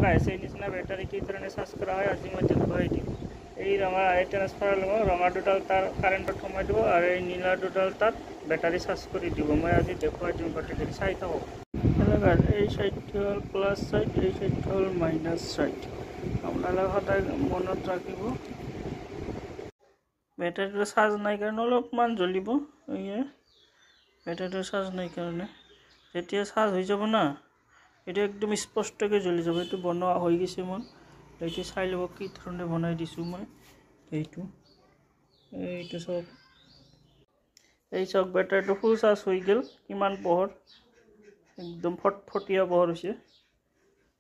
গাইছে এই নিচিনা বেটাৰি কি ধৰণে চাৰ্জ কৰা হয় আজি মই দেখুৱাই দিম। এই ৰঙা ট্ৰান্সফাৰ ল'ব, ৰঙা দুডাল তাৰ কাৰেণ্টত সোমাই দিব আৰু এই নীলা দুডাল তাত বেটাৰি চাৰ্জ কৰি দিব। মই আজি দেখুৱাই দিম, গোটেইখিনি চাই থাকক। এই চাইডটো হ'ল প্লাছ চাইড, এই চাইডটো হ'ল মাইনাছ চাইড। আপোনালোকে সদায় মনত ৰাখিব। বেটাৰীটো চাৰ্জ নাই কাৰণে অলপমান জ্বলিব। বেটাৰীটো চাৰ্জ নাই কাৰণে যেতিয়া চাৰ্জ হৈ যাব না, এইটো একদম স্পষ্টকৈ জ্বলি যাব। এইটো বনোৱা হৈ গৈছে মোৰ। এইটো চাই ল'ব কি ধৰণে বনাই দিছোঁ মই। এইটো চাওক, এই চাওক বেটাৰীটো ফুল চাৰ্জ হৈ গ'ল। কিমান পোহৰ, একদম ফটফটীয়া পোহৰ হৈছে।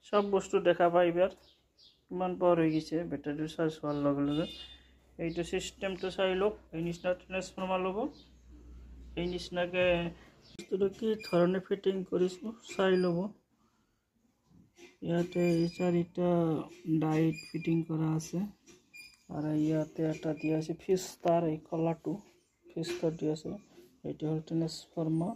চব বস্তু দেখা পায় এইবাৰ কিমান পোহৰ হৈ গৈছে বেটাৰীটো চাৰ্জ হোৱাৰ লগে লগে। এইটো চিষ্টেমটো চাই লওক। এই নিচিনা ট্ৰান্সফৰ্মাৰ ল'ব। এই নিচিনাকৈ বস্তুটো কি ধৰণে ফিটিং কৰিছোঁ চাই ল'ব। ইয়াতে চাৰিটা ডাইট ফিটিং কৰা আছে আৰু ইয়াতে এটা দিয়া আছে ফিজ ষ্টাৰ, এই কলাৰটো ফিজ ষ্টাৰ দিয়া আছে। এইটো হ'ল ট্ৰান্সফৰ্মাৰ।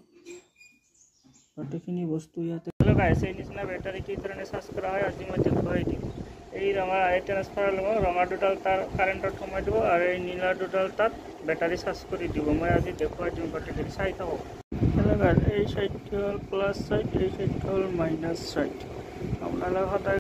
গোটেইখিনি বস্তু ইয়াতে লগাইছে। এই নিচিনা বেটাৰী কি ধৰণে চাৰ্জ কৰা হয় আজি মই দেখুৱাই দিম। এই ৰঙা ট্ৰান্সফাৰ ল'ব, ৰঙা দুডাল তাৰ কাৰেণ্টত সোমাই দিব আৰু এই নীলা দুডাল তাত বেটাৰি চাৰ্জ কৰি দিব। মই আজি দেখুৱাই দিম, গোটেইখিনি চাই থাকক। এই চাইডটো হ'ল প্লাছ চাইড, এই চাইডটো হ'ল মাইনাছ চাইড। আপোনালোকে সদায়